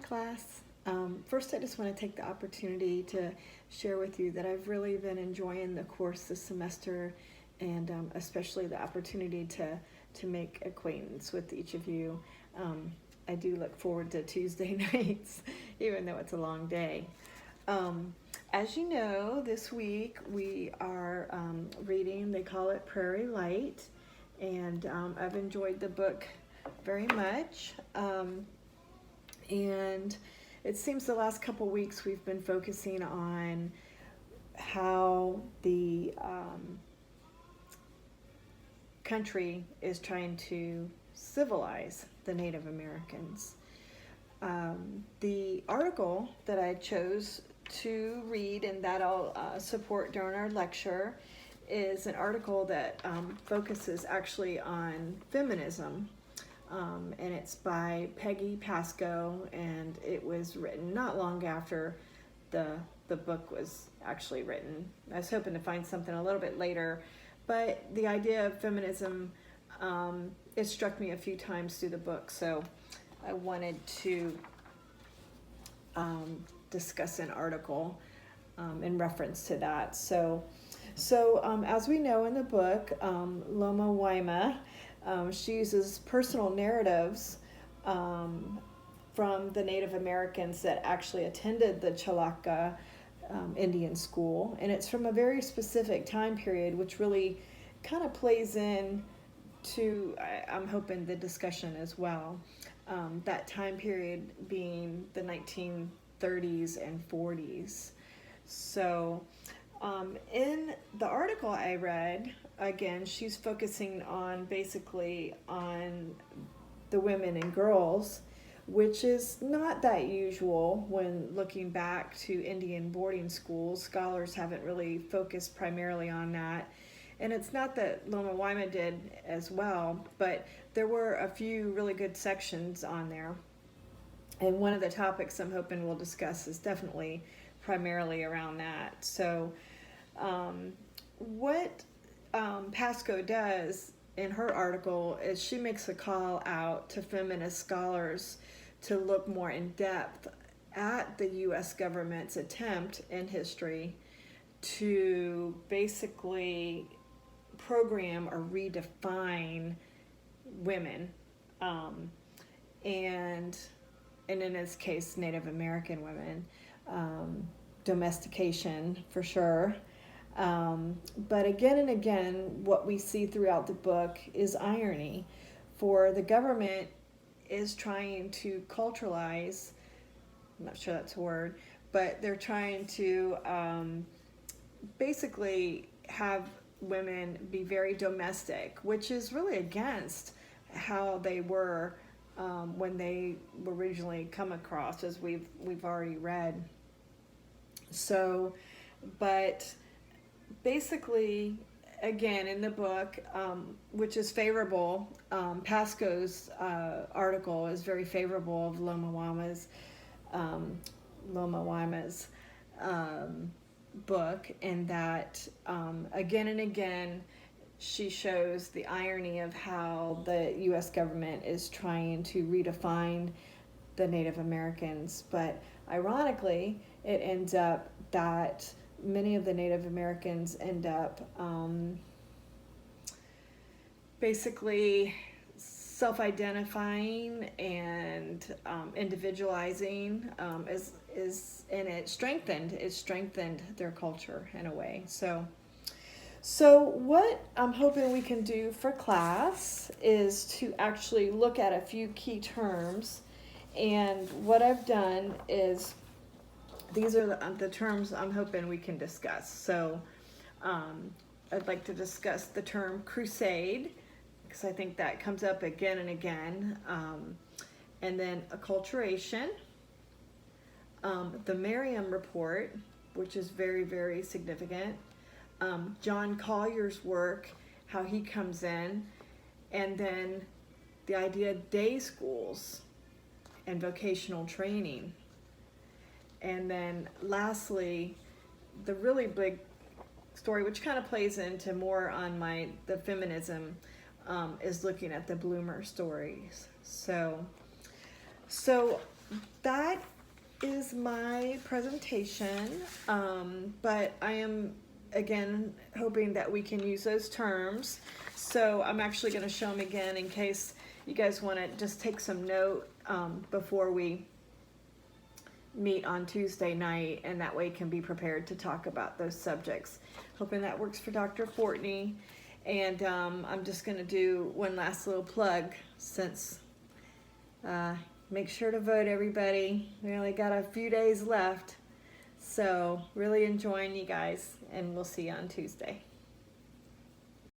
class. First, I just want to take the opportunity to share with you that I've really been enjoying the course this semester, and especially the opportunity to make acquaintance with each of you. I do look forward to Tuesday nights, even though it's a long day. As you know, this week we are reading, they call it Prairie Light, and I've enjoyed the book very much. And it seems the last couple weeks we've been focusing on how the country is trying to civilize the Native Americans. The article that I chose to read and that I'll support during our lecture is an article that focuses actually on feminism. And it's by Peggy Pasco, and it was written not long after the book was actually written. I was hoping to find something a little bit later, but the idea of feminism, it struck me a few times through the book, so I wanted to discuss an article in reference to that. So as we know in the book, Lomawaima, she uses personal narratives from the Native Americans that actually attended the Chalaka Indian school, and it's from a very specific time period, which really kind of plays in to, I'm hoping, the discussion as well. That time period being the 1930s and 40s. So in the article I read, again, she's focusing on basically on the women and girls, which is not that usual when looking back to Indian boarding schools. Scholars haven't really focused primarily on that. And it's not that Lomawaima did as well, but there were a few really good sections on there. And one of the topics I'm hoping we'll discuss is definitely primarily around that. So what Pasco does in her article is she makes a call out to feminist scholars to look more in depth at the U.S. government's attempt in history to basically program or redefine women, and in this case, Native American women, domestication for sure. But again and again, what we see throughout the book is irony. For the government is trying to culturalize, I'm not sure that's a word, but they're trying to basically have women be very domestic, which is really against how they were when they were originally come across, as we've already read. So, but basically, again, in the book, which is favorable, Pasco's article is very favorable of Lomawaima's book, in that again and again she shows the irony of how the U.S. government is trying to redefine the Native Americans. But ironically, it ends up that many of the Native Americans end up basically self-identifying and individualizing, and it strengthened their culture in a way. So what I'm hoping we can do for class is to actually look at a few key terms, and what I've done is these are the terms I'm hoping we can discuss. So I'd like to discuss the term crusade, because I think that comes up again and again, and then acculturation, the Merriam Report, which is very, very significant, John Collier's work, how he comes in, and then the idea of day schools and vocational training. And then lastly, the really big story, which kind of plays into more on the feminism, is looking at the bloomer stories. So that is my presentation, but I am, again, hoping that we can use those terms. So I'm actually going to show them again in case you guys want to just take some note before we meet on Tuesday night, and that way you can be prepared to talk about those subjects. Hoping that works for Dr. Fortney. And I'm just going to do one last little plug since make sure to vote, everybody. We only got a few days left. So really enjoying you guys, and we'll see you on Tuesday.